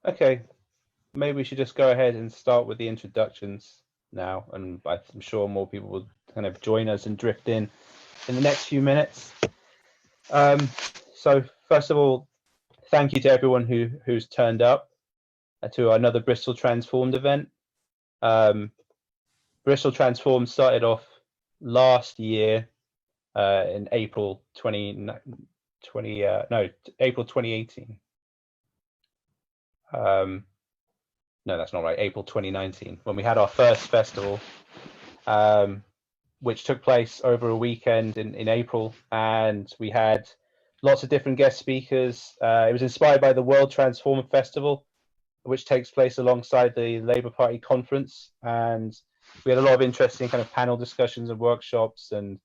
Okay, maybe we should just go ahead and start with the introductions now, and I'm sure more people will kind of join us and drift in the next few minutes. So first of all, thank you to everyone who's turned up to another Bristol Transformed event. Bristol Transformed started off last year in April 2018. No, that's not right. April 2019, when we had our first festival, which took place over a weekend in April, and we had lots of different guest speakers. It was inspired by the World Transform Festival, which takes place alongside the Labour Party conference, and we had a lot of interesting kind of panel discussions and workshops, and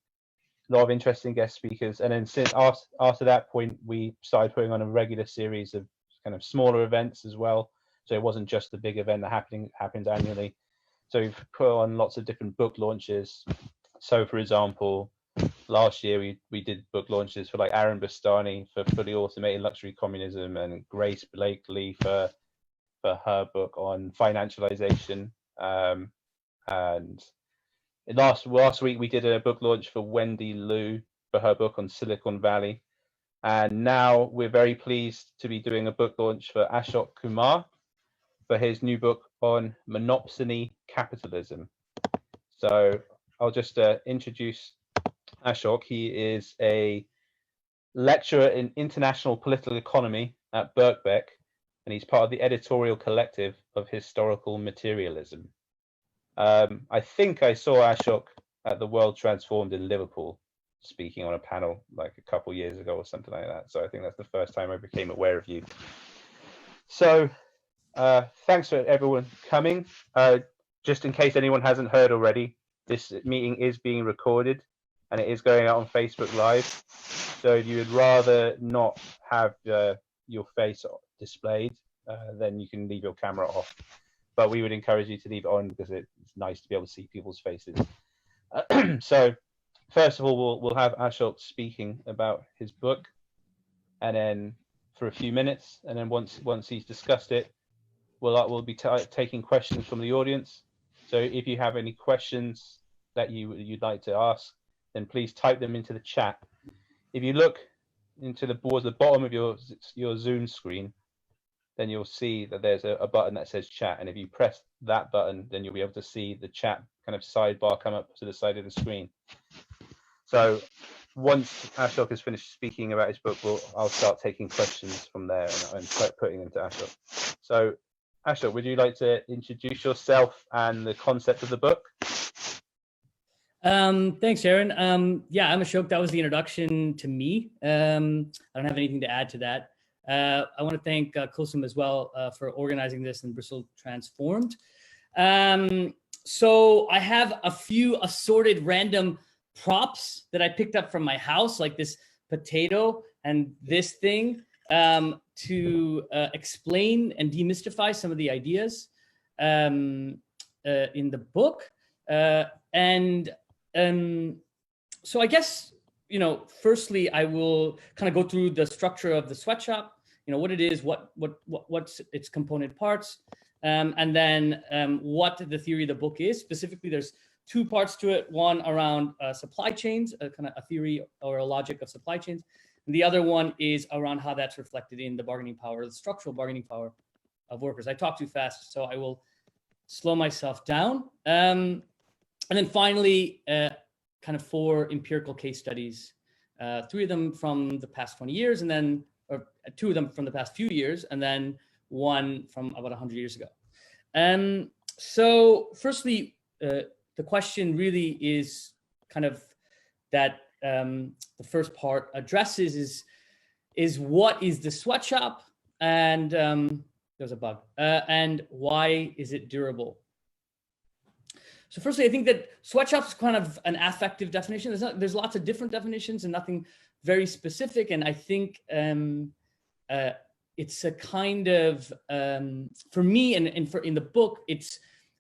a lot of interesting guest speakers. And then since after that point, we started putting on a regular series of kind of smaller events as well. So it wasn't just the big event that happened annually. So we've put on lots of different book launches. So for example, last year we did book launches for like Aaron Bastani for Fully Automated Luxury Communism, and Grace Blakely for her book on financialization. And last week we did a book launch for Wendy Liu for her book on Silicon Valley. And now we're very pleased to be doing a book launch for Ashok Kumar for his new book on Monopsony, Capitalism. So I'll just introduce Ashok. He is a lecturer in international political economy at Birkbeck, and he's part of the editorial collective of Historical Materialism. I think I saw Ashok at the World Transformed in Liverpool speaking on a panel like a couple years ago or something like that. So I think that's the first time I became aware of you. So thanks for everyone coming. Just in case anyone hasn't heard already, this meeting is being recorded and it is going out on Facebook Live. So if you would rather not have your face displayed, then you can leave your camera off. But we would encourage you to leave it on because it's nice to be able to see people's faces. So first of all, we'll have Ashok speaking about his book, and then for a few minutes, and then once he's discussed it, we'll be taking questions from the audience. So if you have any questions that you'd like to ask, then please type them into the chat. If you look towards the bottom of your Zoom screen, then you'll see that there's a button that says chat, and if you press that button, then you'll be able to see the chat kind of sidebar come up to the side of the screen. So once Ashok has finished speaking about his book, I'll start taking questions from there and start putting them to Ashok. So Ashok, would you like to introduce yourself and the concept of the book? Thanks, Aaron. Yeah, I'm Ashok. That was the introduction to me. I don't have anything to add to that. I want to thank Kulsum as well for organizing this in Bristol Transformed. So I have a few assorted random props that I picked up from my house, like this potato and this thing, to explain and demystify some of the ideas in the book. So I guess, firstly, I will kind of go through the structure of the Sweatshop, what it is, what's its component parts, and then what the theory of the book is. Specifically, there's two parts to it. One around supply chains, kind of a theory or a logic of supply chains. And the other one is around how that's reflected in the bargaining power, the structural bargaining power of workers. I talk too fast, so I will slow myself down. And then finally, kind of 4 empirical case studies, 3 of them from the past 20 years, and then, or 2 of them from the past few years, and then 1 from about 100 years ago. So firstly, the question really is kind of that the first part addresses is what is the Sweatshop, and there's a bug, and why is it durable? So firstly, I think that Sweatshop is kind of an affective definition. There's lots of different definitions and nothing very specific. And I think it's a kind of, for me and in the book, it's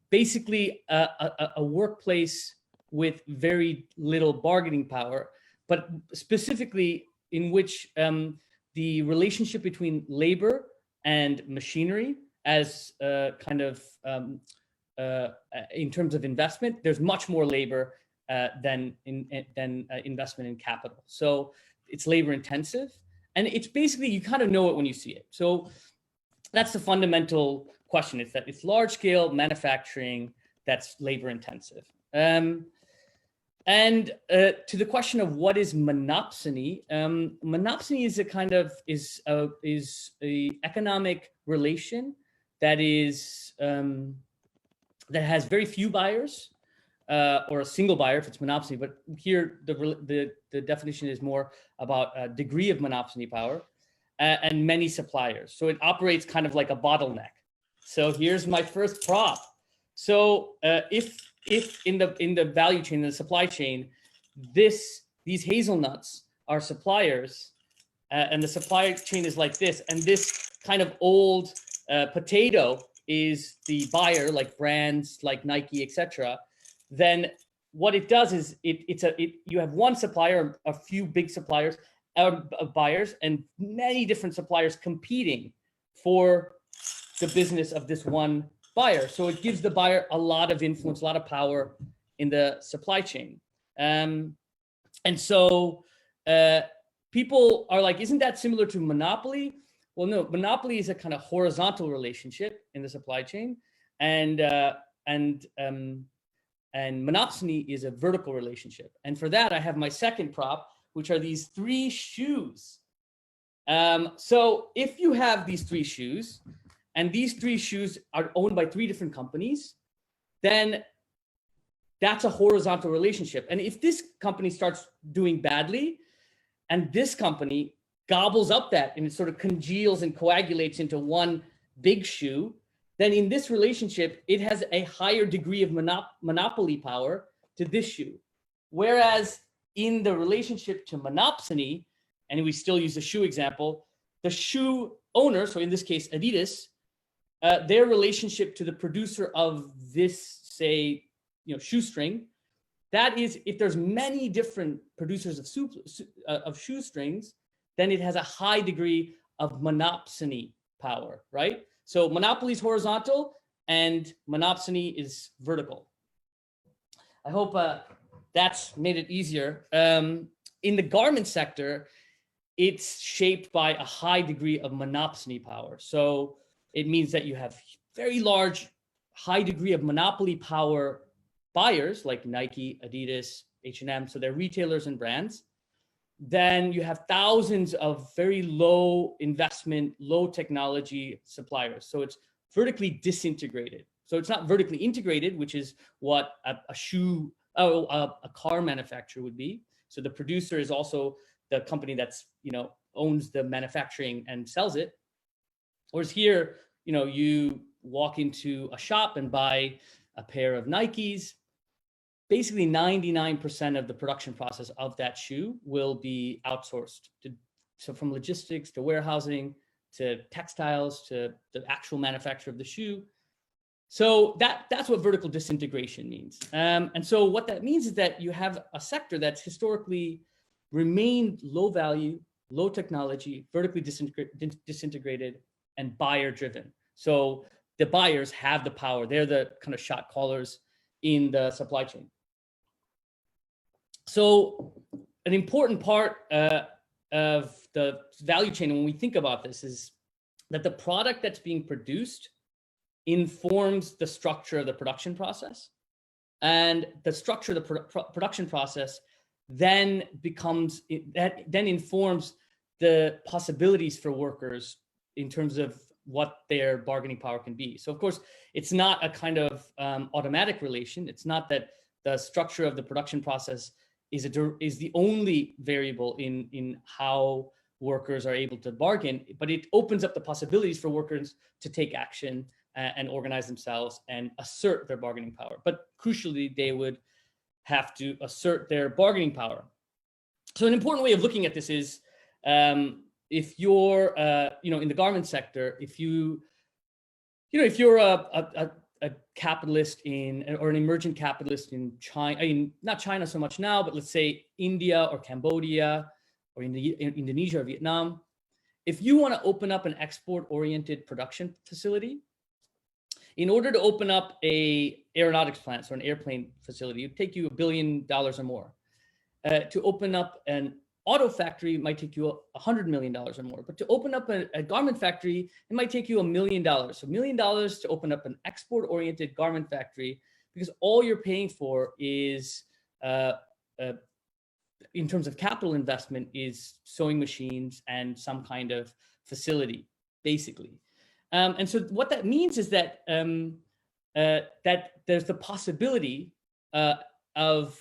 basically a workplace with very little bargaining power, but specifically in which the relationship between labor and machinery as kind of in terms of investment, there's much more labor than investment in capital. So it's labor intensive, and it's basically, you kind of know it when you see it. So that's the fundamental question. It's that it's large scale manufacturing that's labor intensive. And to the question of what is monopsony, monopsony is a kind of is a economic relation that is that has very few buyers, or a single buyer if it's monopsony. But here the definition is more about a degree of monopsony power, and many suppliers. So it operates kind of like a bottleneck. So here's my first prop. So if in the value chain, the supply chain, these hazelnuts are suppliers, and the supply chain is like this, and this kind of old potato is the buyer, like brands like Nike, etc. Then what it does is you have one supplier, a few big suppliers, buyers, and many different suppliers competing for the business of this one buyer. So it gives the buyer a lot of influence, a lot of power in the supply chain. And so people are like, isn't that similar to monopoly? Well, no, monopoly is a kind of horizontal relationship in the supply chain, and monopsony is a vertical relationship. And for that, I have my second prop, which are these 3 shoes. So if you have these 3 shoes, and these 3 shoes are owned by 3 different companies, then that's a horizontal relationship. And if this company starts doing badly, and this company gobbles up that, and it sort of congeals and coagulates into one big shoe, then in this relationship, it has a higher degree of monopoly power to this shoe. Whereas in the relationship to monopsony, and we still use the shoe example, the shoe owner, so in this case, Adidas, their relationship to the producer of this, say, shoestring, that is, if there's many different producers of shoestrings, then it has a high degree of monopsony power, right? So monopoly is horizontal and monopsony is vertical. I hope that's made it easier. In the garment sector, it's shaped by a high degree of monopsony power. So it means that you have very large, high degree of monopoly power buyers like Nike, Adidas, H&M, so they're retailers and brands. Then you have thousands of very low investment, low technology suppliers. So it's vertically disintegrated. So it's not vertically integrated, which is what a car manufacturer would be. So the producer is also the company that's, owns the manufacturing and sells it. Whereas here, you walk into a shop and buy a pair of Nikes. Basically 99% of the production process of that shoe will be outsourced. So from logistics to warehousing, to textiles, to the actual manufacture of the shoe. So that's what vertical disintegration means. And so what that means is that you have a sector that's historically remained low value, low technology, vertically disintegrated, and buyer driven. So the buyers have the power. They're the kind of shot callers in the supply chain. So an important part of the value chain when we think about this is that the product that's being produced informs the structure of the production process, and the structure of the production process then informs the possibilities for workers in terms of what their bargaining power can be. So of course, it's not a kind of automatic relation. It's not that the structure of the production process is the only variable in how workers are able to bargain, but it opens up the possibilities for workers to take action and organize themselves and assert their bargaining power. But crucially, they would have to assert their bargaining power. So an important way of looking at this is if you're in the garment sector, if you're a capitalist or an emergent capitalist in China, I mean, not China so much now, but let's say India or Cambodia or in Indonesia or Vietnam, if you want to open up an export-oriented production facility, In order to open up a aeronautics plant, so an airplane facility, it'd take you $1 billion or more. To open up an auto factory might take you $100 million or more. But to open up a garment factory, it might take you $1 million. So $1 million to open up an export-oriented garment factory, because all you're paying for is, in terms of capital investment, is sewing machines and some kind of facility, basically. And so what that means is that that there's the possibility of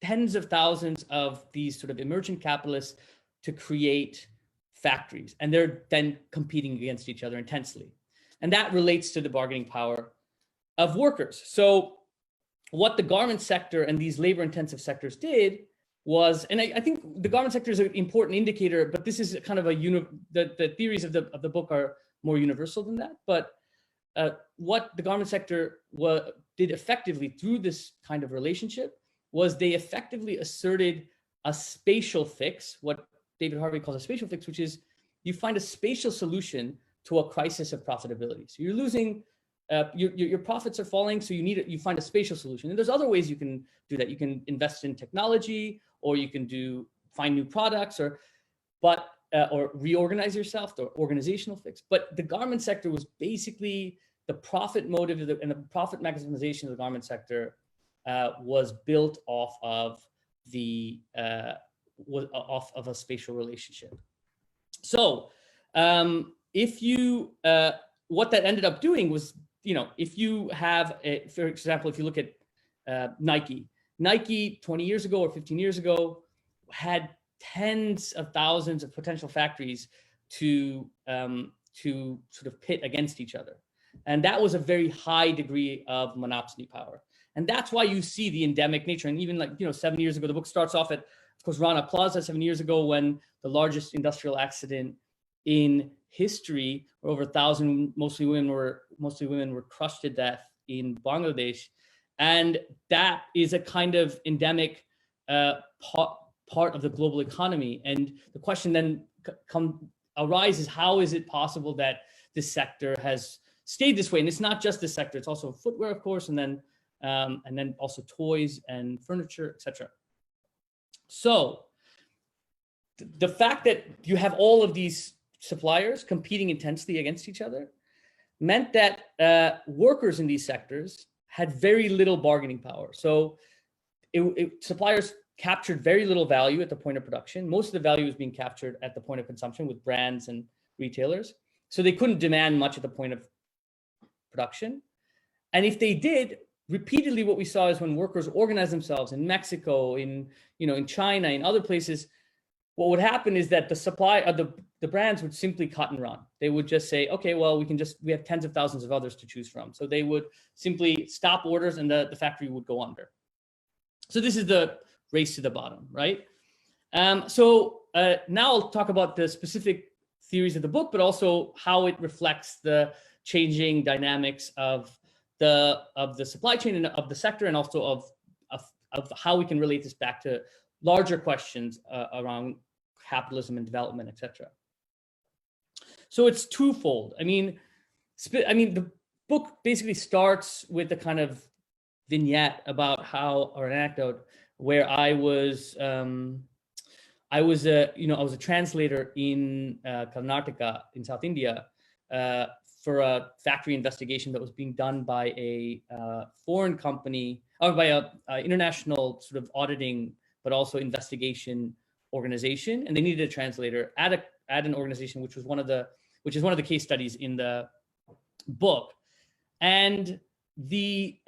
tens of thousands of these sort of emergent capitalists to create factories, and they're then competing against each other intensely. And that relates to the bargaining power of workers. So what the garment sector and these labor-intensive sectors did was, and I think the garment sector is an important indicator, but this is kind of the theories of the book are more universal than that. But what the garment sector did effectively through this kind of relationship was they effectively asserted a spatial fix, what David Harvey calls a spatial fix, which is you find a spatial solution to a crisis of profitability. So you're losing, your profits are falling, so you find a spatial solution. And there's other ways you can do that. You can invest in technology, or you can find new products, or reorganize yourself, the organizational fix. But the garment sector was basically the profit motive and the profit maximization of the garment sector was built off of a spatial relationship. So if you what that ended up doing was, if you have for example, if you look at Nike 20 years ago or 15 years ago had tens of thousands of potential factories to sort of pit against each other. And that was a very high degree of monopsony power. And that's why you see the endemic nature. And even 7 years ago, the book starts off at, of course, Rana Plaza 7 years ago, when the largest industrial accident in history, where over 1,000 mostly women were crushed to death in Bangladesh. And that is a kind of endemic part of the global economy. And the question then arises, how is it possible that this sector has stayed this way? And it's not just this sector, it's also footwear, of course, and then also toys and furniture, etc. So the fact that you have all of these suppliers competing intensely against each other meant that workers in these sectors had very little bargaining power. So suppliers captured very little value at the point of production. Most of the value was being captured at the point of consumption with brands and retailers. So they couldn't demand much at the point of production. And if they did, repeatedly what we saw is when workers organized themselves in Mexico, in China, in other places, what would happen is that the supply of the brands would simply cut and run. They would just say, okay, well, we have tens of thousands of others to choose from. So they would simply stop orders and the factory would go under. So this is the race to the bottom, right? So now I'll talk about the specific theories of the book, but also how it reflects the changing dynamics of the supply chain and of the sector, and also of how we can relate this back to larger questions around capitalism and development, etc. So it's twofold. I mean, the book basically starts with a kind of vignette about or an anecdote where I was a translator in Karnataka in South India for a factory investigation that was being done by a foreign company, or by a international sort of auditing, but also investigation organization, and they needed a translator at an organization which is one of the case studies in the book. And as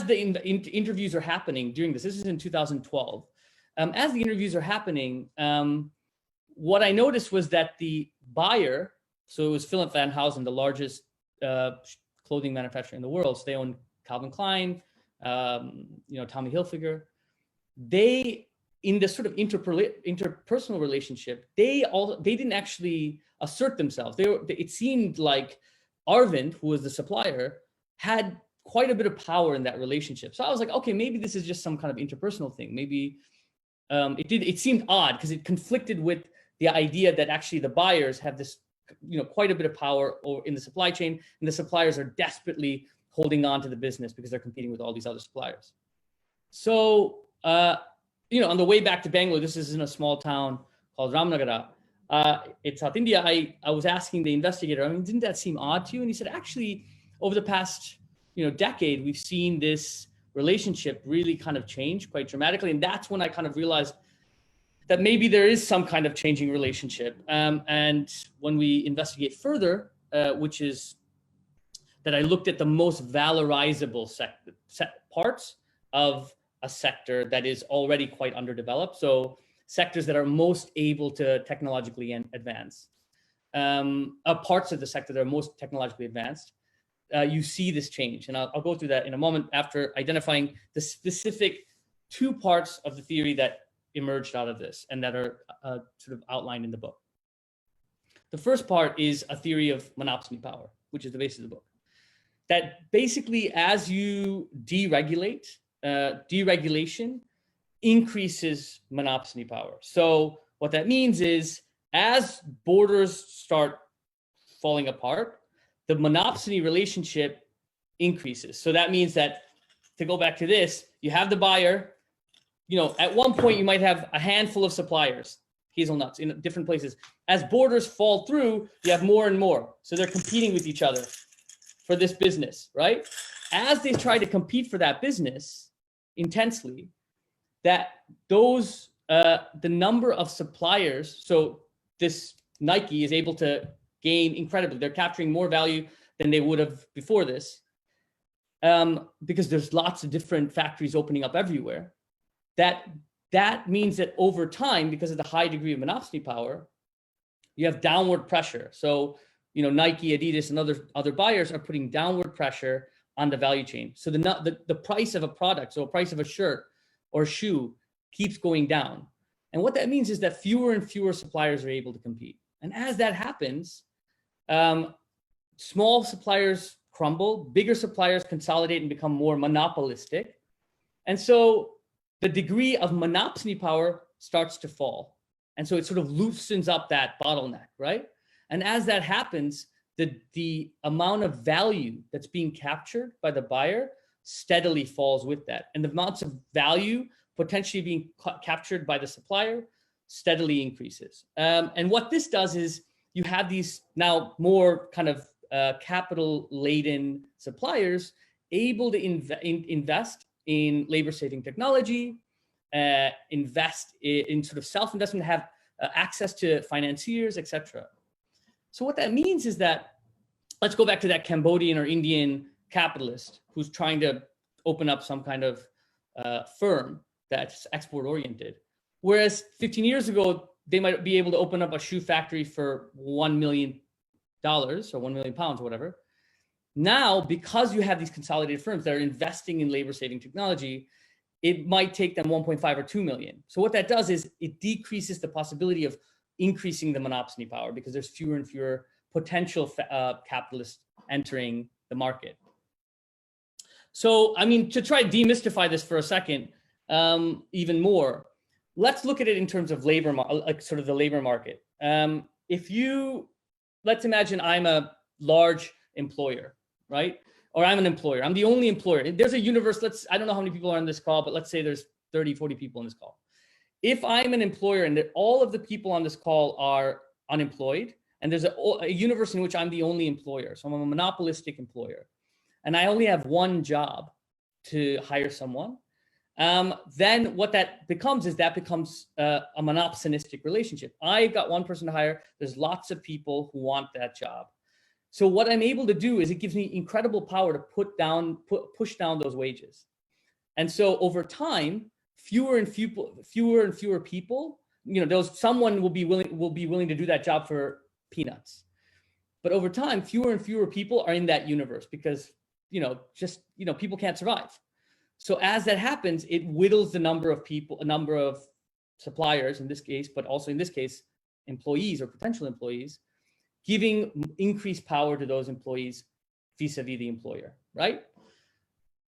the interviews are happening during this is in 2012. As the interviews are happening, what I noticed was that the buyer, so it was Philip Van Housen, the largest clothing manufacturer in the world. So they own Calvin Klein, Tommy Hilfiger. They, in this sort of interpersonal relationship, they didn't actually assert themselves. It seemed like Arvind, who was the supplier, had quite a bit of power in that relationship. So I was like, okay, maybe this is just some kind of interpersonal thing. Maybe it seemed odd because it conflicted with the idea that actually the buyers have this quite a bit of power in the supply chain, and the suppliers are desperately holding on to the business because they're competing with all these other suppliers. So, on the way back to Bangalore, this is in a small town called Ramnagara. It's South India. I was asking the investigator, didn't that seem odd to you? And he said, actually, over the past, decade, we've seen this relationship really kind of change quite dramatically. And that's when I kind of realized that maybe there is some kind of changing relationship. And when we investigate further, which is that I looked at the most valorizable parts of a sector that is already quite underdeveloped. So sectors that are most able to technologically advance, parts of the sector that are most technologically advanced, you see this change. And I'll go through that in a moment after identifying the specific 2 parts of the theory that emerged out of this and that are sort of outlined in the book. The first part is a theory of monopsony power, which is the basis of the book. That basically, as you deregulate, deregulation increases monopsony power. So what that means is, as borders start falling apart, the monopsony relationship increases. So that means that, to go back to this, you have the buyer. At one point you might have a handful of suppliers, hazelnuts, in different places. As borders fall through, you have more and more. So they're competing with each other for this business, right? As they try to compete for that business intensely, that the number of suppliers, so this Nike is able to gain incredibly. They're capturing more value than they would have before this, because there's lots of different factories opening up everywhere. That means that over time, because of the high degree of monopsony power, you have downward pressure. So, Nike, Adidas, and other buyers are putting downward pressure on the value chain. So the price of a product, so a price of a shirt or shoe, keeps going down. And what that means is that fewer and fewer suppliers are able to compete. And as that happens, small suppliers crumble, bigger suppliers consolidate and become more monopolistic. And so the degree of monopsony power starts to fall. And so it sort of loosens up that bottleneck, right? And as that happens, the amount of value that's being captured by the buyer steadily falls with that. And the amounts of value potentially being captured by the supplier steadily increases. And what this does is you have these now more kind of capital-laden suppliers able to invest in labor-saving technology, invest in sort of self-investment, have access to financiers, etc. So what that means is that, let's go back to that Cambodian or Indian capitalist who's trying to open up some kind of firm that's export-oriented. Whereas 15 years ago, they might be able to open up a shoe factory for $1 million or 1 million pounds or whatever. Now, because you have these consolidated firms that are investing in labor-saving technology, it might take them 1.5 or 2 million. So what that does is it decreases the possibility of increasing the monopsony power because there's fewer and fewer potential capitalists entering the market. So, to try to demystify this for a second, even more, let's look at it in terms of labor, like sort of the labor market. Let's imagine I'm a large employer, right? Or I'm an employer. I'm the only employer. There's a universe. I don't know how many people are on this call, but let's say there's 30, 40 people on this call. If I'm an employer and that all of the people on this call are unemployed, and there's a universe in which I'm the only employer, so I'm a monopolistic employer, and I only have one job to hire someone, then what that becomes is a monopsonistic relationship. I've got one person to hire. There's lots of people who want that job. So what I'm able to do is it gives me incredible power to push down those wages. And so over time, fewer and fewer people, someone will be willing to do that job for peanuts. But over time, fewer and fewer people are in that universe because, people can't survive. So as that happens, it whittles the number of people, a number of suppliers in this case, but also in this case, employees or potential employees, giving increased power to those employees vis-a-vis the employer, right?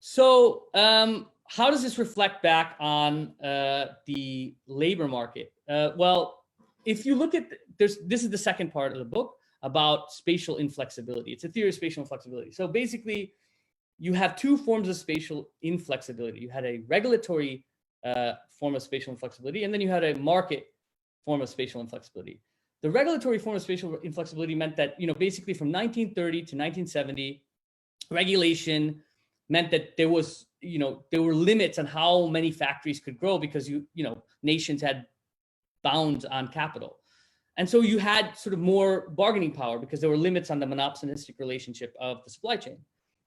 So how does this reflect back on the labor market? Well, if you look at, this is the second part of the book. about spatial inflexibility. It's a theory of spatial inflexibility. So basically, you have two forms of spatial inflexibility. You had a regulatory form of spatial inflexibility, and then you had a market form of spatial inflexibility. The regulatory form of spatial inflexibility meant that, basically from 1930 to 1970, regulation meant that there was, there were limits on how many factories could grow because nations had bounds on capital. And so you had sort of more bargaining power because there were limits on the monopsonistic relationship of the supply chain.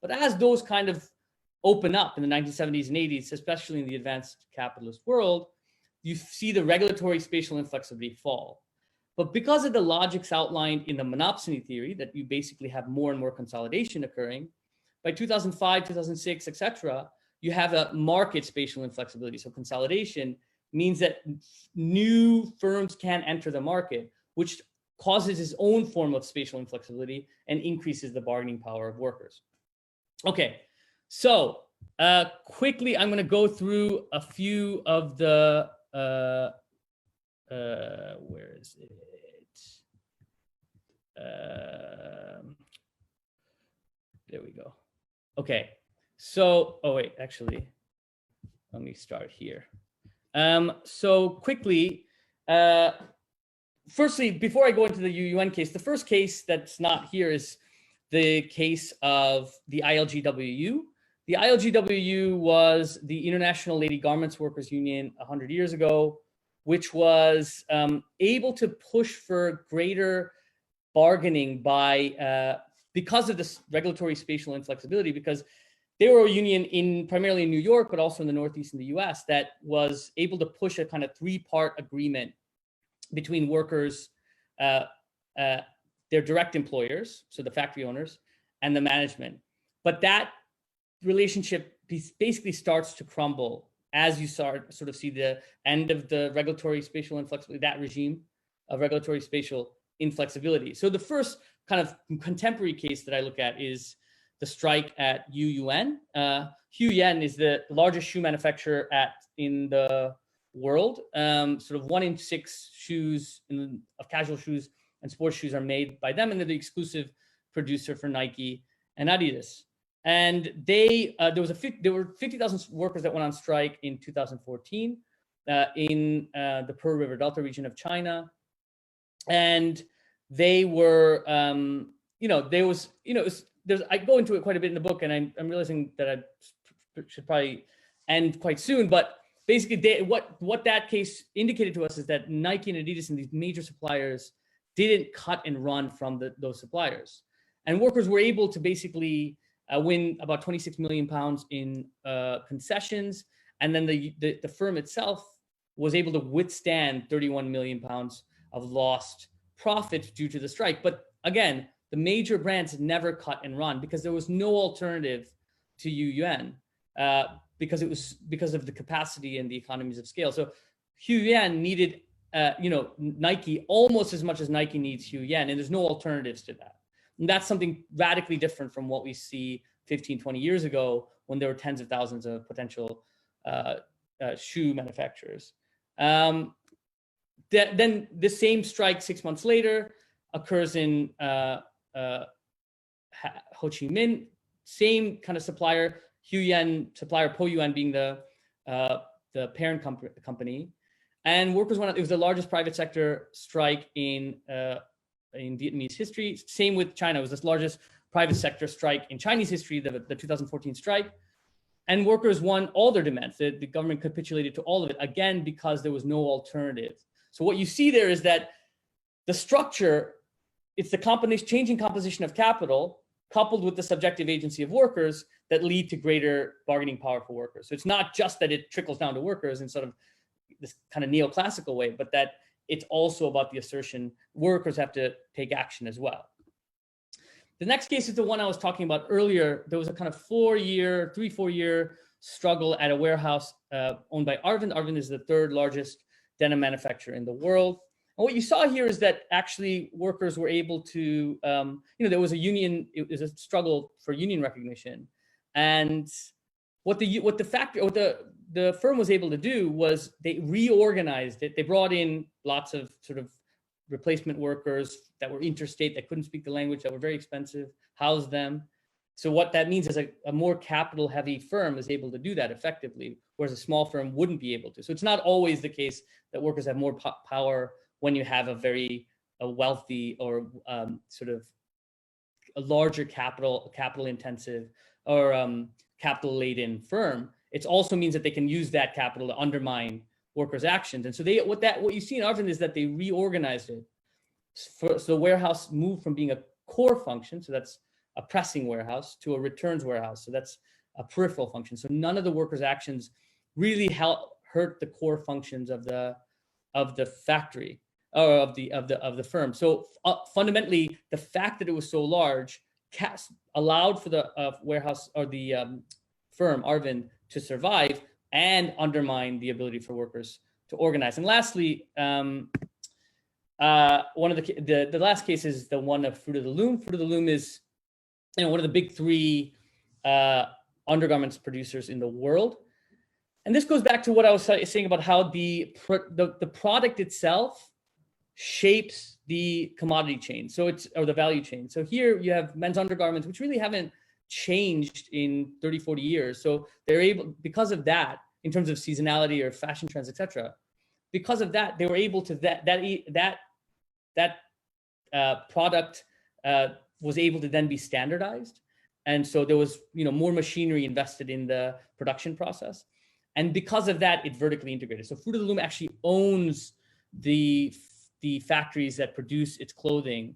But as those kind of open up in the 1970s and 80s, especially in the advanced capitalist world, you see the regulatory spatial inflexibility fall. But because of the logics outlined in the monopsony theory, that you basically have more and more consolidation occurring, by 2005, 2006, etc., you have a market spatial inflexibility. So consolidation means that new firms can enter the market, which causes its own form of spatial inflexibility and increases the bargaining power of workers. Okay, so quickly, I'm going to go through a few of the, where is it? There we go. Okay, so, oh wait, actually, let me start here. So quickly, firstly, before I go into the UUN case, the first case that's not here is the case of the ILGWU. The ILGWU was the International Lady Garments Workers Union 100 years ago, which was able to push for greater bargaining by because of this regulatory spatial inflexibility, because they were a union primarily in New York, but also in the Northeast in the US, that was able to push a kind of three-part agreement between workers, their direct employers, so the factory owners, and the management. But that relationship basically starts to crumble as you sort of see the end of the regulatory spatial inflexibility, that regime of regulatory spatial inflexibility. So the first kind of contemporary case that I look at is the strike at UUN. UUN is the largest shoe manufacturer in the world. Sort of 1 in 6 shoes of casual shoes and sports shoes are made by them, and they're the exclusive producer for Nike and Adidas. And there were 50,000 workers that went on strike in 2014 in the Pearl River Delta region of China, and they were, I go into it quite a bit in the book, and I'm realizing that I should probably end quite soon. But basically, what that case indicated to us is that Nike and Adidas and these major suppliers didn't cut and run from those suppliers, and workers were able to basically win about 26 million pounds in concessions, and then the firm itself was able to withstand 31 million pounds of lost profit due to the strike. But again, the major brands never cut and run because there was no alternative to UUN because of the capacity and the economies of scale. So UUN needed Nike almost as much as Nike needs UUN, and there's no alternatives to that. And that's something radically different from what we see 15, 20 years ago when there were tens of thousands of potential shoe manufacturers. Then the same strike 6 months later occurs in Ho Chi Minh, same kind of supplier, UUN supplier, Po Yuan being the parent company. And workers went out. It was the largest private sector strike in Vietnamese history. Same with China. It was the largest private sector strike in Chinese history, the 2014 strike. And workers won all their demands. The government capitulated to all of it, again, because there was no alternative. So what you see there is that the structure, it's the changing composition of capital coupled with the subjective agency of workers that lead to greater bargaining power for workers. So it's not just that it trickles down to workers in sort of this kind of neoclassical way, but that it's also about the assertion workers have to take action as well. The next case is the one I was talking about earlier. There was a kind of 4 year struggle at a warehouse owned by Arvind. Arvind is the 3rd largest denim manufacturer in the world. And what you saw here is that actually workers were able to, there was a union, it was a struggle for union recognition. And what the firm was able to do was they reorganized it. They brought in lots of sort of replacement workers that were interstate, that couldn't speak the language, that were very expensive, house them. So what that means is a more capital heavy firm is able to do that effectively, whereas a small firm wouldn't be able to. So it's not always the case that workers have more power when you have a wealthy or sort of a larger capital intensive or capital laden firm. It also means that they can use that capital to undermine workers' actions. And so what you see in Arvind is that they reorganized it. So the warehouse moved from being a core function, so that's a pressing warehouse, to a returns warehouse, so that's a peripheral function. So none of the workers' actions really hurt the core functions of the factory or of the firm. So fundamentally, the fact that it was so large allowed for the warehouse or the firm Arvind to survive and undermine the ability for workers to organize. And lastly, one of the last case is the one of Fruit of the Loom. Fruit of the Loom is, one of the big three undergarments producers in the world. And this goes back to what I was saying about how the product itself shapes the commodity chain, or the value chain. So here you have men's undergarments, which really haven't changed in 30, 40 years. So they're able, because of that, in terms of seasonality or fashion trends, etc., because of that, they were able to that product was able to then be standardized. And so there was, more machinery invested in the production process. And because of that, it vertically integrated. So Fruit of the Loom actually owns the factories that produce its clothing,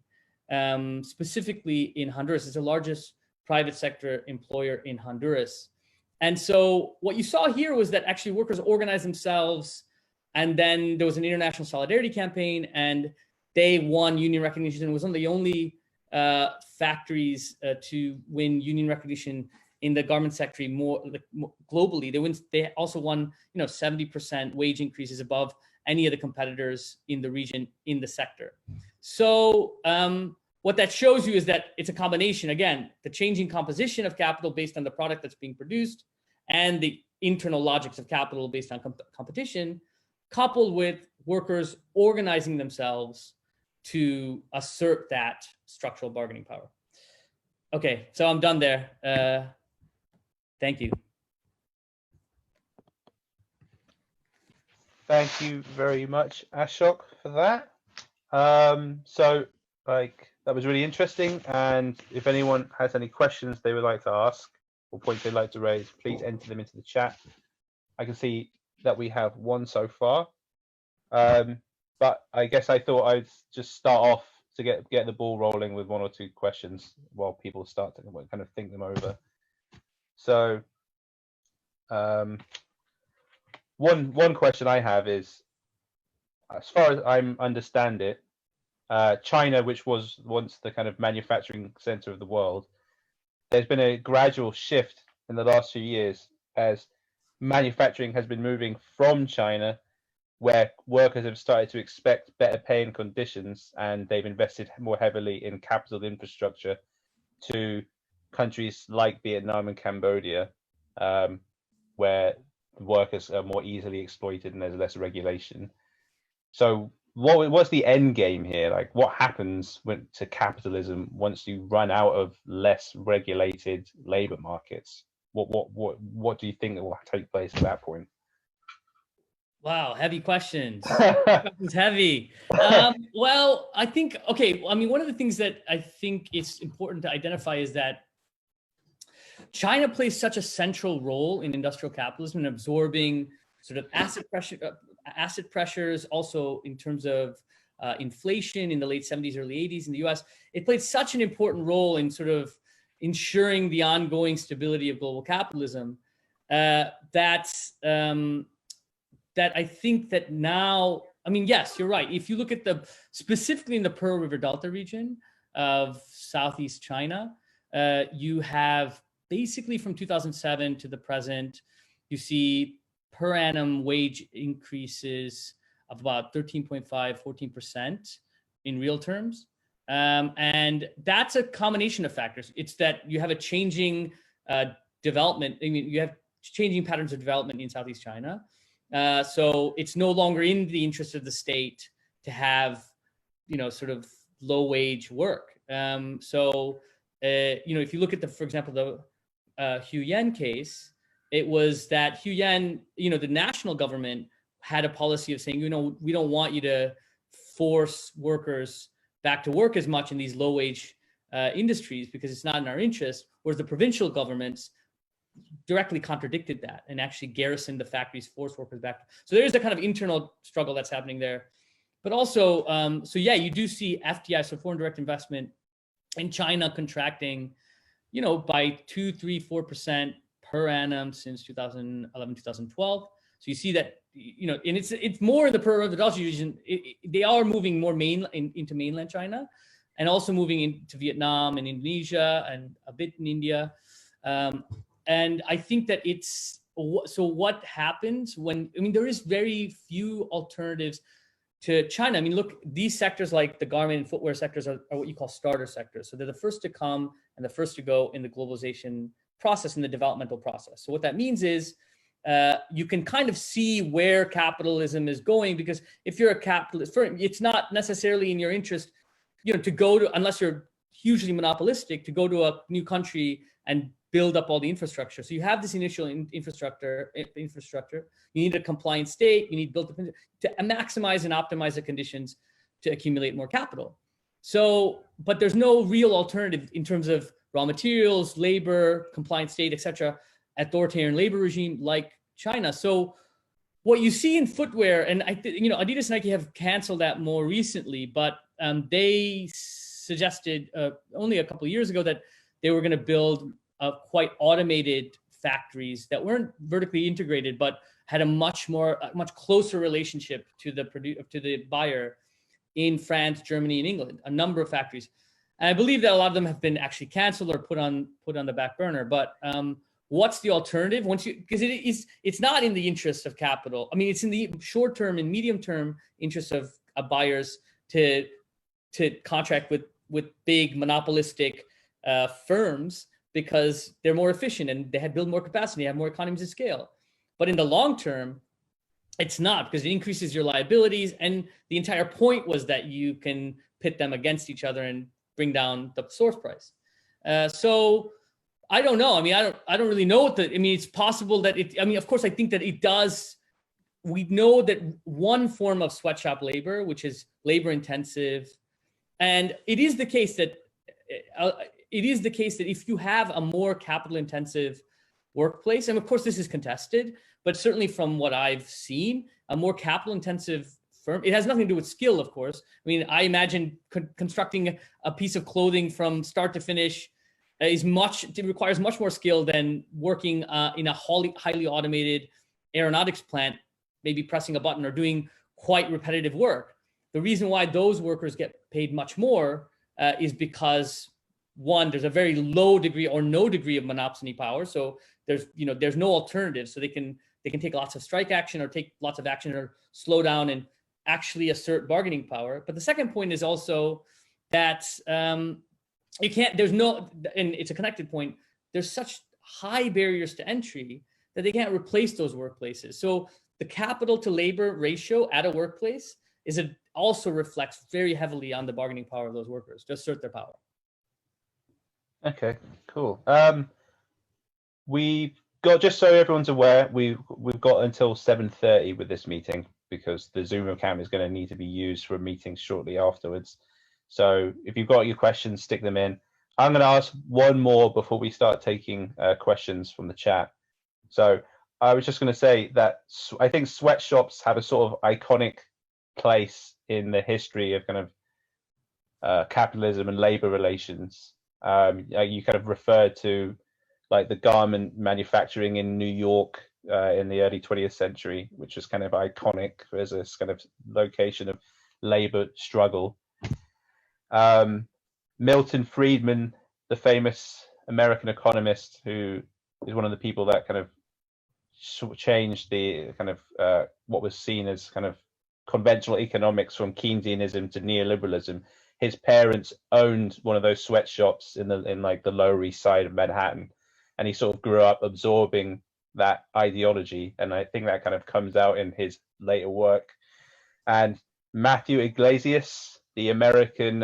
specifically in Honduras. It's the largest private sector employer in Honduras. And so what you saw here was that actually workers organized themselves, and then there was an international solidarity campaign, and they won union recognition. It was one of the only factories to win union recognition in the garment sector globally. They also won 70% wage increases above any of the competitors in the region in the sector. So what that shows you is that it's a combination, again, the changing composition of capital based on the product that's being produced and the internal logics of capital based on competition, coupled with workers organizing themselves to assert that structural bargaining power. Okay, so I'm done there. Thank you. Thank you very much, Ashok, for that. That was really interesting. And if anyone has any questions they would like to ask or points they'd like to raise, please enter them into the chat. I can see that we have one so far. But I guess I thought I'd just start off to get the ball rolling with one or two questions while people start to kind of think them over. So one question I have is, as far as I understand it, China, which was once the kind of manufacturing center of the world, there's been a gradual shift in the last few years as manufacturing has been moving from China, where workers have started to expect better pay and conditions, and they've invested more heavily in capital infrastructure, to countries like Vietnam and Cambodia, where workers are more easily exploited and there's less regulation. So what's the end game here? Like, what happens to capitalism once you run out of less regulated labor markets? What do you think will take place at that point? Wow, heavy questions. Questions heavy. Well, I think, one of the things that I think it's important to identify is that China plays such a central role in industrial capitalism and absorbing sort of asset pressures, also in terms of inflation in the late 70s, early 80s in the US. It played such an important role in sort of ensuring the ongoing stability of global capitalism that I think that now, yes, you're right. If you look at specifically in the Pearl River Delta region of Southeast China, you have basically from 2007 to the present, you see per annum wage increases of about 13.5, 14% in real terms. And that's a combination of factors. It's that you have a changing development. You have changing patterns of development in Southeast China. So it's no longer in the interest of the state to have sort of low wage work. If you look at for example, the Hu Yen case, it was that Hu Yen, the national government had a policy of saying, we don't want you to force workers back to work as much in these low wage industries because it's not in our interest. Whereas the provincial governments directly contradicted that and actually garrisoned the factories, forced workers back. So there is a kind of internal struggle that's happening there. But also, you do see FDI, so foreign direct investment, in China contracting, by 2, 3, 4% per annum since 2011, 2012. So you see that, and it's more in the per-dollar region. They are moving more into mainland China, and also moving into Vietnam and Indonesia and a bit in India. And I think that so what happens there is very few alternatives to China. Look, these sectors like the garment and footwear sectors are what you call starter sectors. So they're the first to come and the first to go in the globalization process, in the developmental process. So what that means is you can kind of see where capitalism is going, because if you're a capitalist firm, it's not necessarily in your interest, to go to, unless you're hugely monopolistic, to go to a new country and build up all the infrastructure. So you have this initial infrastructure. You need a compliant state. You need built up to maximize and optimize the conditions to accumulate more capital. So, but there's no real alternative in terms of raw materials, labor, compliant state, etc., authoritarian labor regime like China. So what you see in footwear, and Adidas and Nike have canceled that more recently, but they suggested only a couple of years ago that they were going to build quite automated factories that weren't vertically integrated, but had a much closer relationship to the buyer in France, Germany, and England. A number of factories, and I believe that a lot of them have been actually canceled or put on the back burner. But what's the alternative? Because it's not in the interest of capital. It's in the short term and medium term interest of buyers to contract with big monopolistic firms, because they're more efficient and they had built more capacity, have more economies of scale. But in the long term, it's not, because it increases your liabilities. And the entire point was that you can pit them against each other and bring down the source price. So I don't know. I don't really know it's possible that of course, I think that it does. We know that one form of sweatshop labor, which is labor intensive, and it is the case that if you have a more capital intensive workplace, and of course this is contested, but certainly from what I've seen, a more capital intensive firm, it has nothing to do with skill, of course. I imagine constructing a piece of clothing from start to finish it requires much more skill than working in a highly automated aeronautics plant, maybe pressing a button or doing quite repetitive work. The reason why those workers get paid much more is because, one, there's a very low degree or no degree of monopsony power. So there's no alternative. So they can take lots of strike action or take lots of action or slow down and actually assert bargaining power. But the second point is also that and it's a connected point, there's such high barriers to entry that they can't replace those workplaces. So the capital to labor ratio at a workplace also reflects very heavily on the bargaining power of those workers to assert their power. Okay, cool. We've got, just so everyone's aware, we've got until 7:30 with this meeting, because the Zoom account is going to need to be used for a meeting shortly afterwards. So if you've got your questions, stick them in. I'm going to ask one more before we start taking questions from the chat. So I was just going to say that I think sweatshops have a sort of iconic place in the history of kind of capitalism and labor relations. You kind of referred to like the garment manufacturing in New York in the early 20th century, which was kind of iconic as a kind of location of labor struggle. Milton Friedman, the famous American economist, who is one of the people that kind of changed the kind of what was seen as kind of conventional economics from Keynesianism to neoliberalism. His parents owned one of those sweatshops in like the Lower East Side of Manhattan, and he sort of grew up absorbing that ideology, and I think that kind of comes out in his later work. And Matthew Iglesias, the American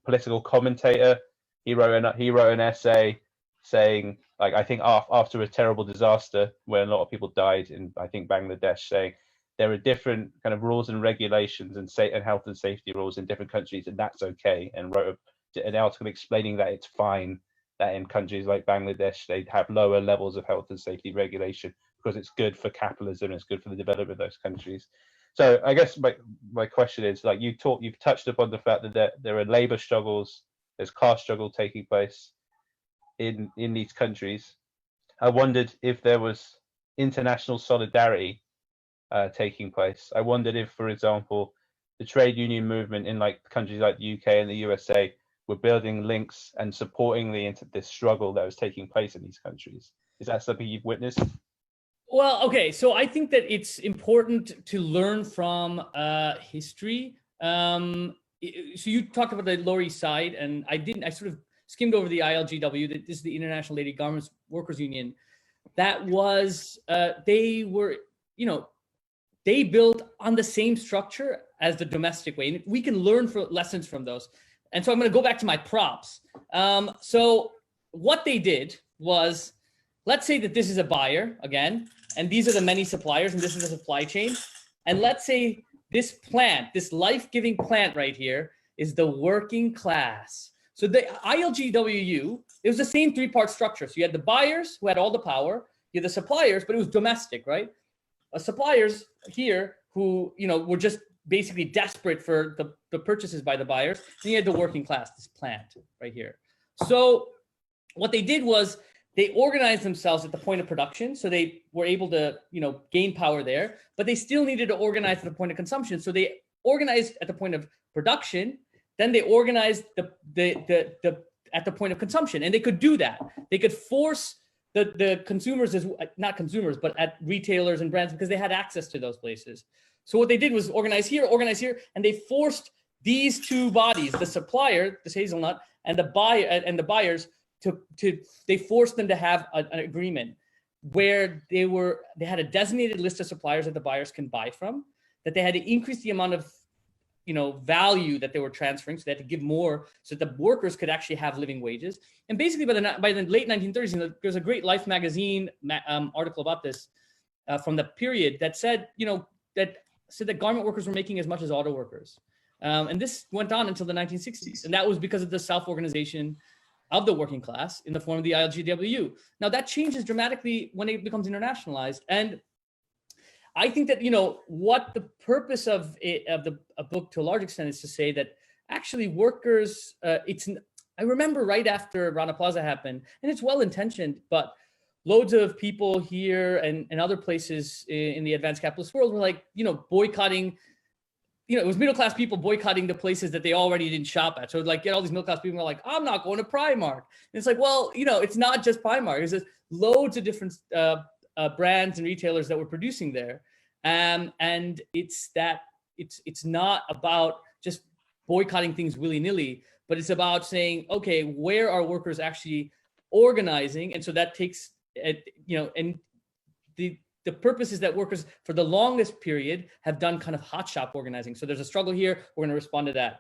political commentator. He wrote an essay saying, like, I think after a terrible disaster when a lot of people died in, I think, Bangladesh, saying there are different kind of rules and regulations and health and safety rules in different countries, and that's okay. And wrote an article explaining that it's fine that in countries like Bangladesh they have lower levels of health and safety regulation because it's good for capitalism, it's good for the development of those countries. So I guess my question is, like, you've touched upon the fact that there are labor struggles, there's class struggle taking place in these countries. I wondered if there was international solidarity taking place. I wondered if, for example, the trade union movement in like countries like the UK and the USA were building links and supporting this struggle that was taking place in these countries. Is that something you've witnessed? Well, okay, so I think that it's important to learn from history. So you talked about the Lower East Side, and I sort of skimmed over the ILGW. This is the International Lady Garments Workers Union. That was, they were, they built on the same structure as the domestic way. And we can learn lessons from those. And so I'm going to go back to my props. So what they did was, let's say that this is a buyer again, and these are the many suppliers, and this is the supply chain. And let's say this plant, this life-giving plant right here, is the working class. So the ILGWU, it was the same three-part structure. So you had the buyers who had all the power, you had the suppliers, but it was domestic, right? Suppliers here who, were just basically desperate for the purchases by the buyers. Then you had the working class, this plant right here. So what they did was they organized themselves at the point of production. So they were able to, gain power there, but they still needed to organize at the point of consumption. So they organized at the point of production, then they organized at the point of consumption. And they could do that. They could force the consumers, not consumers, but at retailers and brands, because they had access to those places. So what they did was organize here, and they forced these two bodies, the supplier, this hazelnut, and the buyer and the buyers, they forced them to have an agreement where they had a designated list of suppliers that the buyers can buy from, that they had to increase the amount of value that they were transferring, so they had to give more so that the workers could actually have living wages. And basically by the late 1930s, there's a great Life magazine article about this from the period that said, that garment workers were making as much as auto workers. And this went on until the 1960s. And that was because of the self-organization of the working class in the form of the ILGWU. Now that changes dramatically when it becomes internationalized. And I think that, what the purpose of a book to a large extent is to say that actually workers, I remember right after Rana Plaza happened, and it's well-intentioned, but loads of people here and other places in the advanced capitalist world were like, boycotting, it was middle-class people boycotting the places that they already didn't shop at. So like, all these middle-class people are like, I'm not going to Primark. And it's like, well, it's not just Primark. There's just loads of different brands and retailers that were producing there. And it's not about just boycotting things willy-nilly, but it's about saying, okay, where are workers actually organizing? And so that takes, and the purpose is that workers for the longest period have done kind of hot shop organizing. So there's a struggle here, we're going to respond to that,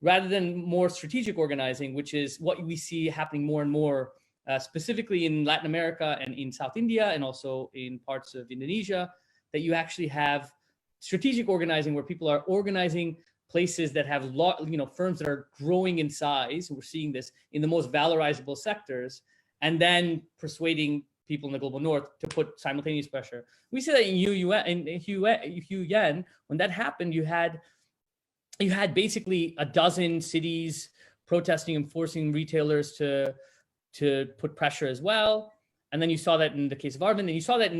rather than more strategic organizing, which is what we see happening more and more, specifically in Latin America and in South India, and also in parts of Indonesia, that you actually have strategic organizing where people are organizing places that have firms that are growing in size. We're seeing this in the most valorizable sectors, and then persuading people in the global north to put simultaneous pressure. We see that in Huyen, when that happened, you had basically a dozen cities protesting and forcing retailers to put pressure as well. And then you saw that in the case of Arvind, and you saw that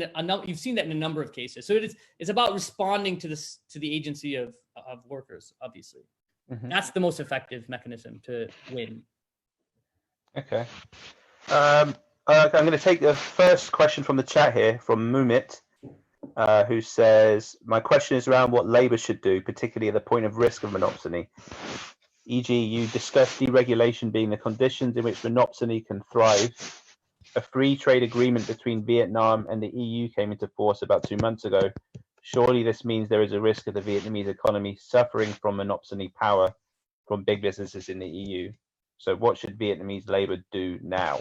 you've seen that in a number of cases. So it's about responding to the agency of workers, obviously. Mm-hmm. That's the most effective mechanism to win. Okay. I'm going to take the first question from the chat here from Mumit, who says, my question is around what Labour should do, particularly at the point of risk of monopsony. E.g., you discussed deregulation being the conditions in which monopsony can thrive. A free trade agreement between Vietnam and the EU came into force about 2 months ago. Surely this means there is a risk of the Vietnamese economy suffering from monopsony power from big businesses in the EU. So what should Vietnamese labor do now?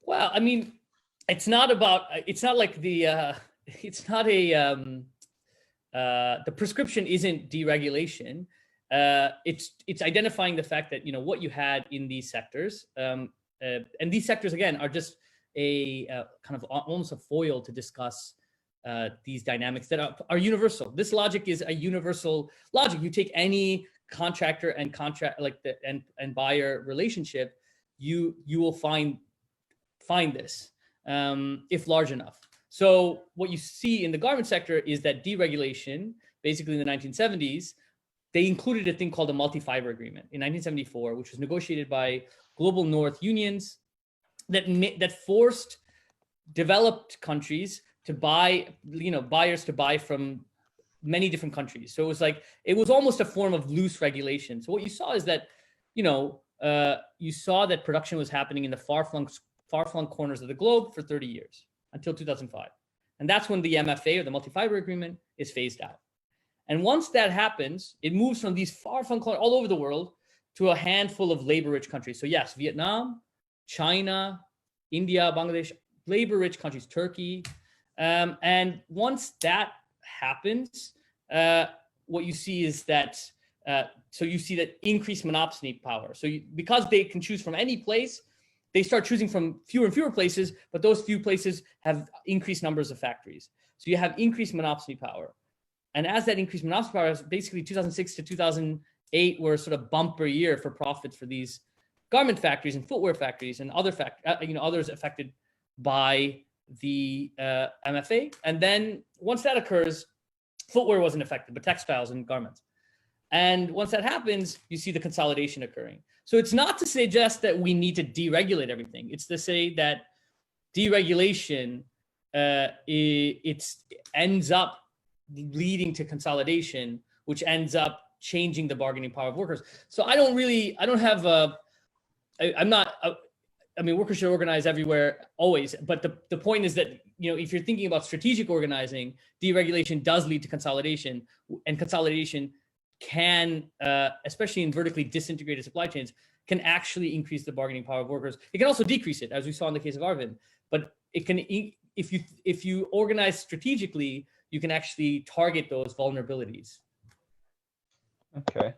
Well, I mean, it's not like the prescription isn't deregulation. It's identifying the fact that, what you had in these sectors, and these sectors again are just a kind of almost a foil to discuss these dynamics that are universal. This logic is a universal logic. You take any contractor and and buyer relationship, you will find this if large enough. So what you see in the garment sector is that deregulation, basically in the 1970s, they included a thing called the multi-fiber agreement in 1974, which was negotiated by global North unions that forced developed countries to buy, buyers to buy from many different countries. So it was almost a form of loose regulation. So what you saw is that, you saw that production was happening in the far-flung corners of the globe for 30 years until 2005. And that's when the MFA, or the multi-fiber agreement, is phased out. And once that happens, it moves from these far-flung corners all over the world to a handful of labor-rich countries. So yes, Vietnam, China, India, Bangladesh, labor-rich countries, Turkey. And once that happens, what you see is that, so you see that increased monopsony power. So because they can choose from any place, they start choosing from fewer and fewer places, but those few places have increased numbers of factories. So you have increased monopsony power. And as that increased monopsony power, basically 2006 to 2008 were sort of bumper year for profits for these garment factories and footwear factories and other others affected by the MFA. And then once that occurs, footwear wasn't affected, but textiles and garments. And once that happens, you see the consolidation occurring. So it's not to suggest that we need to deregulate everything. It's to say that deregulation, it ends up leading to consolidation, which ends up changing the bargaining power of workers. So workers should organize everywhere always. But the point is that, if you're thinking about strategic organizing, deregulation does lead to consolidation, and consolidation can, especially in vertically disintegrated supply chains, can actually increase the bargaining power of workers. It can also decrease it, as we saw in the case of Arvind. But it can, if you organize strategically, you can actually target those vulnerabilities. Okay,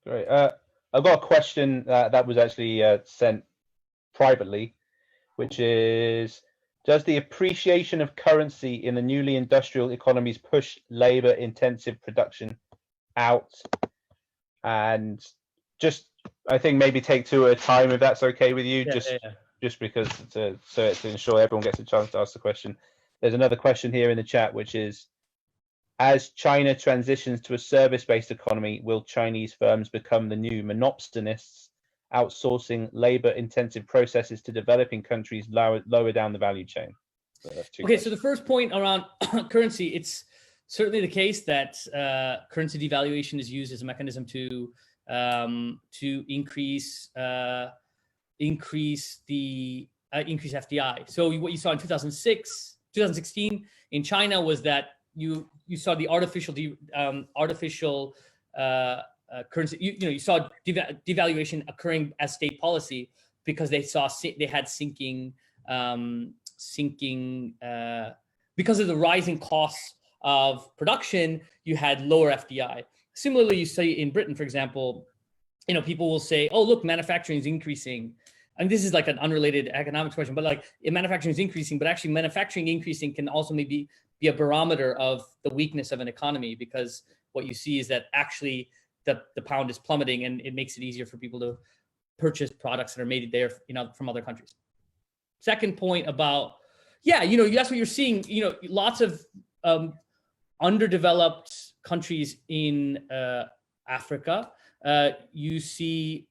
great. I've got a question that was actually sent privately, which is, does the appreciation of currency in the newly industrial economies push labor-intensive production out? And just, I think maybe take two at a time, if that's okay with you, just because to ensure everyone gets a chance to ask the question. There's another question here in the chat, which is, as China transitions to a service-based economy, will Chinese firms become the new monopsonists, outsourcing labor-intensive processes to developing countries lower down the value chain? So the first point around currency, it's certainly the case that currency devaluation is used as a mechanism to increase FDI. So what you saw in 2016 in China was that you saw the artificial currency. You saw devaluation occurring as state policy because they had sinking because of the rising costs of production. You had lower FDI. Similarly, you see in Britain, for example, people will say, "Oh, look, manufacturing is increasing." And this is like an unrelated economics question, but like manufacturing is increasing, but actually manufacturing increasing can also maybe be a barometer of the weakness of an economy, because what you see is that actually the pound is plummeting, and it makes it easier for people to purchase products that are made there, from other countries. Second point about, that's what you're seeing, lots of underdeveloped countries in Africa. You see,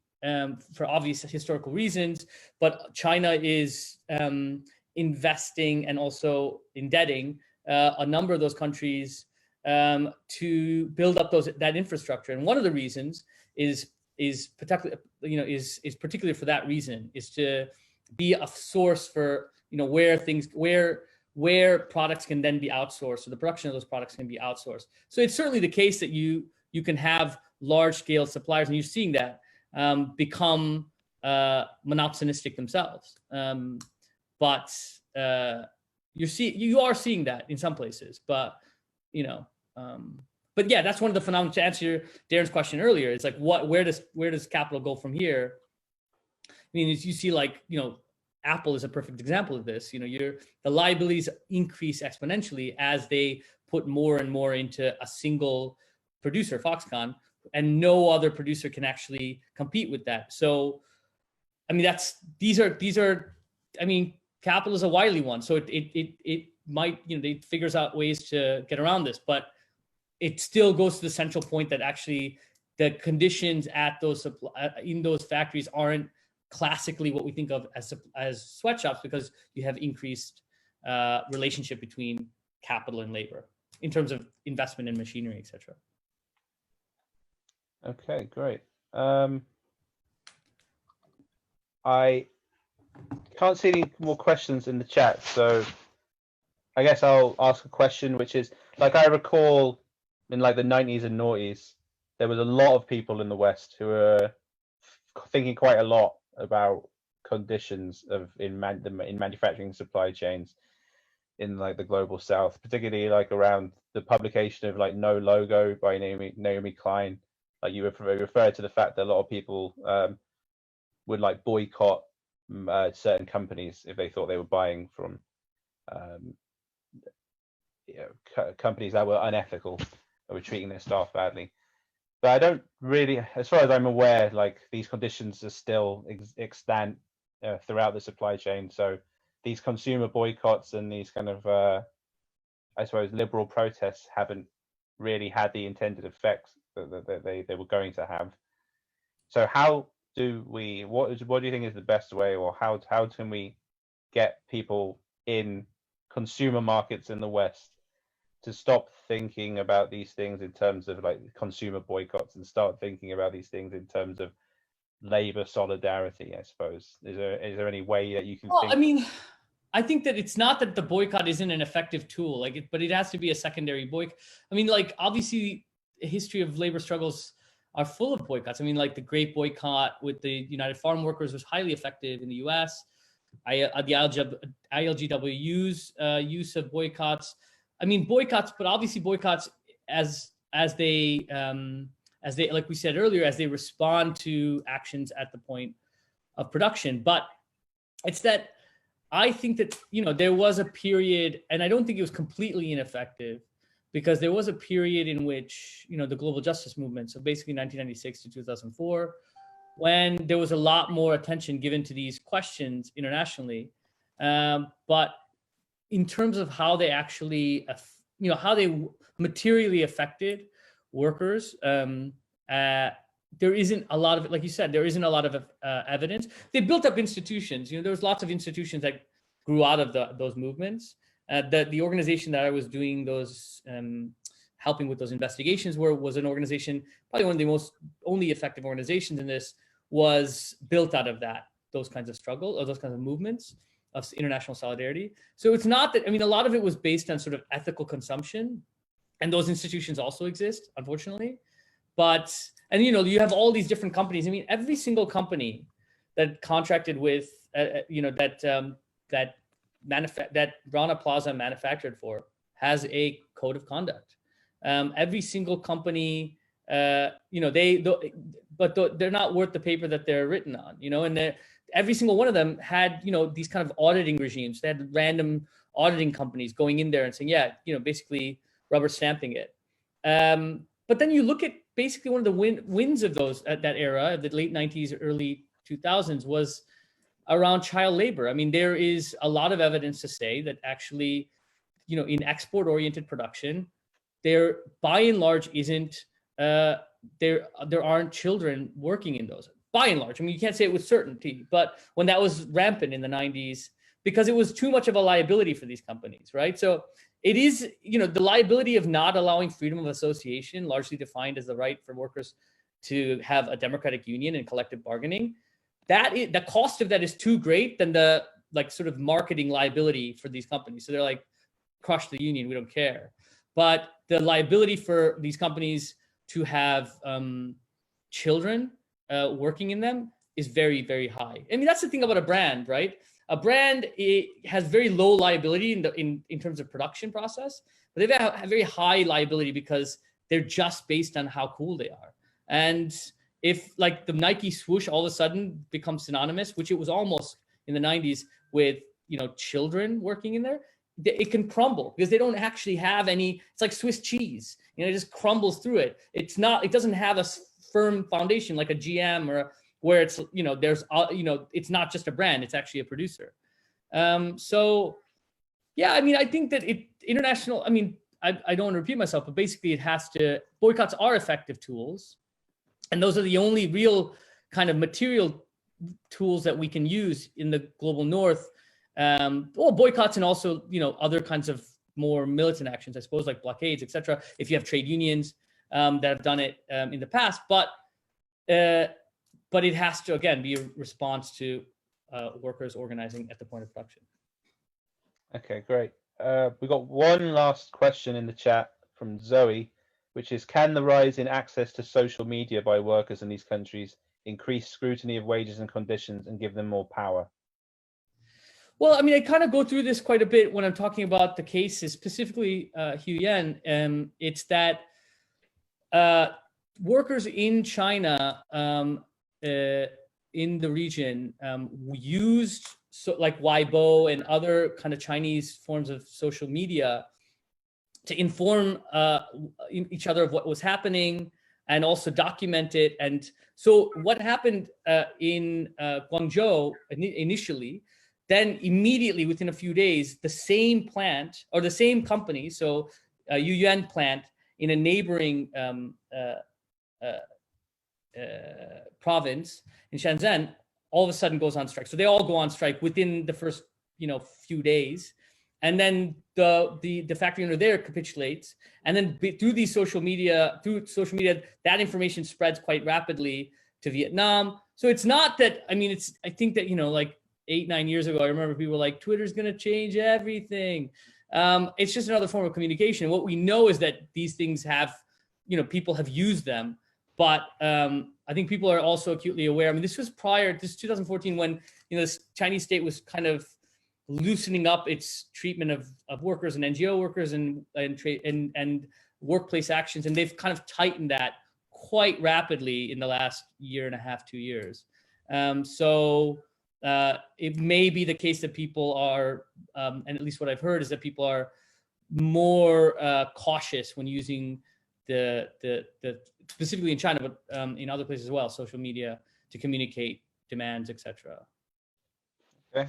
for obvious historical reasons, but China is investing and also indebting a number of those countries to build up that infrastructure. And one of the reasons is particularly for that reason, is to be a source for where products can then be outsourced, so the production of those products can be outsourced. So it's certainly the case that you can have large-scale suppliers, and you're seeing that become monopsonistic themselves. But you are seeing that in some places, but but yeah, that's one of the phenomena. To answer Darren's question earlier, it's like where does capital go from here? I mean, as you see, like, Apple is a perfect example of this. The liabilities increase exponentially as they put more and more into a single producer, Foxconn, and no other producer can actually compete with that. So, I mean, these are. I mean, capital is a wily one, so it might, it figures out ways to get around this, but it still goes to the central point that actually the conditions at in those factories aren't classically what we think of as sweatshops, because you have increased relationship between capital and labor in terms of investment in machinery, etc. Okay, great. I can't see any more questions in the chat, so I guess I'll ask a question, which is, like, I recall in like the 90s and noughties, there was a lot of people in the West who were thinking quite a lot about conditions in manufacturing supply chains in like the global South, particularly like around the publication of like No Logo by Naomi Klein. Like, you referred to the fact that a lot of people would like boycott certain companies if they thought they were buying from companies that were unethical or were treating their staff badly. But I don't really, as far as I'm aware, like, these conditions are still extant throughout the supply chain. So these consumer boycotts and these kind of, I suppose, liberal protests haven't really had the intended effects that they were going to have. So how do we? What do you think is the best way, or how can we get people in consumer markets in the West to stop thinking about these things in terms of like consumer boycotts and start thinking about these things in terms of labor solidarity, I suppose? Is there any way that you can think? I mean, I think that it's not that the boycott isn't an effective tool, but it has to be a secondary boycott. I mean, like, obviously, the history of labor struggles are full of boycotts. I mean, like the Great Boycott with the United Farm Workers was highly effective in the U.S. The ILGW's use of boycotts. I mean, boycotts, but obviously boycotts as they like we said earlier, as they respond to actions at the point of production. But it's that I think that there was a period, and I don't think it was completely ineffective, because there was a period in which the global justice movement, so basically 1996 to 2004, when there was a lot more attention given to these questions internationally. But in terms of how they actually, how they materially affected workers, there isn't a lot of, like you said, there isn't a lot of evidence. They built up institutions. There was lots of institutions that grew out of those movements. The organization that I was doing those, helping with those investigations was an organization, probably one of the only effective organizations in this, was built out of those kinds of struggle, or those kinds of movements of international solidarity. So it's not that, I mean, a lot of it was based on sort of ethical consumption, and those institutions also exist, unfortunately. But, and you have all these different companies. I mean, every single company that contracted with, that Rana Plaza manufactured for has a code of conduct. Every single company, but they're not worth the paper that they're written on, and every single one of them had, these kind of auditing regimes. They had random auditing companies going in there and saying, yeah, basically rubber stamping it. But then you look at basically one of the wins of those at that era, the late 90s, early 2000s, was around child labor. I mean, there is a lot of evidence to say that actually, in export-oriented production, there by and large isn't, there aren't children working in those. By and large, I mean, you can't say it with certainty, but when that was rampant in the 90s, because it was too much of a liability for these companies, right? So it is, the liability of not allowing freedom of association, largely defined as the right for workers to have a democratic union and collective bargaining. The cost of that is too great than the sort of marketing liability for these companies. So they're like, crush the union, we don't care. But the liability for these companies to have children working in them is very, very high. I mean, that's the thing about a brand, right? A brand, it has very low liability in terms of production process, but they have very high liability because they're just based on how cool they are. And if like the Nike swoosh all of a sudden becomes synonymous, which it was almost in the 90s with, you know, children working in there, it can crumble because they don't actually have any. It's like Swiss cheese, you know, it just crumbles through it. It doesn't have a firm foundation like a GM or where it's, you know, there's, you know, it's not just a brand, it's actually a producer. So yeah, I mean, I think that international, I mean, I don't want to repeat myself, but basically it has to, boycotts are effective tools. And those are the only real kind of material tools that we can use in the global north. Well, boycotts and also, you know, other kinds of more militant actions, I suppose, like blockades, etc. If you have trade unions that have done it in the past, but it has to, again, be a response to workers organizing at the point of production. Okay, great. We got one last question in the chat from Zoe, which is, can the rise in access to social media by workers in these countries increase scrutiny of wages and conditions and give them more power? Well, I mean, I kind of go through this quite a bit when I'm talking about the cases, specifically Hu Yan. It's that workers in China, in the region, used like Weibo and other kind of Chinese forms of social media to inform each other of what was happening and also document it. And so what happened in Guangzhou initially, then immediately within a few days, the same plant or the same company, so Yuyuan plant in a neighboring province in Shenzhen, all of a sudden goes on strike. So they all go on strike within the first, you know, few days. And then the factory owner there capitulates. And then through social media, that information spreads quite rapidly to Vietnam. So it's not that, I mean, I think that, you know, like 8-9 years ago, I remember people were like, Twitter's going to change everything. It's just another form of communication. What we know is that these things have, you know, people have used them. But I think people are also acutely aware. I mean, this was prior, this 2014, when, you know, the Chinese state was kind of loosening up its treatment of workers and NGO workers and trade and workplace actions, and they've kind of tightened that quite rapidly in the last 1.5 to 2 years. So it may be the case that people are, and at least what I've heard is that people are more cautious when using the specifically in China, but in other places as well, social media to communicate demands, etc. Okay,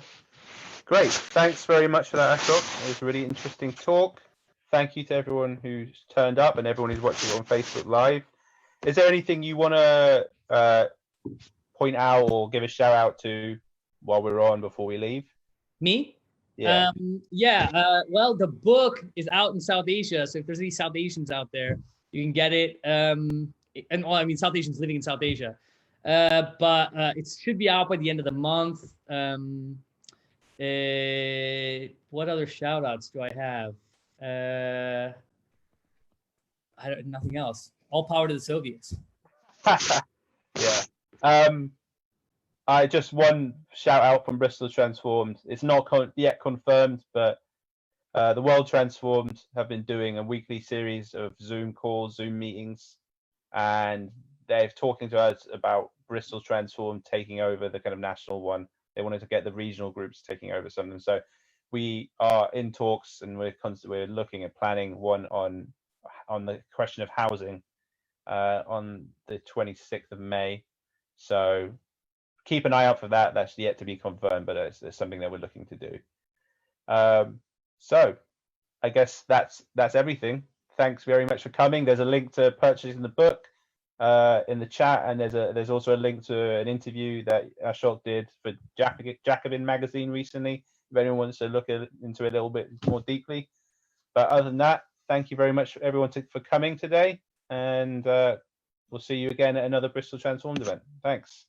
great. Thanks very much for that, Ashok. It was a really interesting talk. Thank you to everyone who's turned up and everyone who's watching on Facebook Live. Is there anything you want to point out or give a shout out to while we're on before we leave? Me? Yeah. Well, the book is out in South Asia, so if there's any South Asians out there, you can get it. And well, I mean, South Asians living in South Asia. But it should be out by the end of the month. What other shout outs do I have? Nothing else. All power to the Soviets. Yeah. I just one shout out from Bristol Transformed. It's not yet confirmed, but the World Transformed have been doing a weekly series of Zoom calls, Zoom meetings, and they're talking to us about Bristol Transformed taking over the kind of national one. They wanted to get the regional groups taking over something. So we are in talks, and we're looking at planning one on the question of housing on the 26th of May. So keep an eye out for that. That's yet to be confirmed, but it's something that we're looking to do. So I guess that's everything. Thanks very much for coming. There's a link to purchasing the book in the chat, and there's also a link to an interview that Ashok did for Jacobin magazine recently, if anyone wants to look into it a little bit more deeply. But other than that, thank you very much everyone for coming today, and we'll see you again at another Bristol Transformed event. Thanks.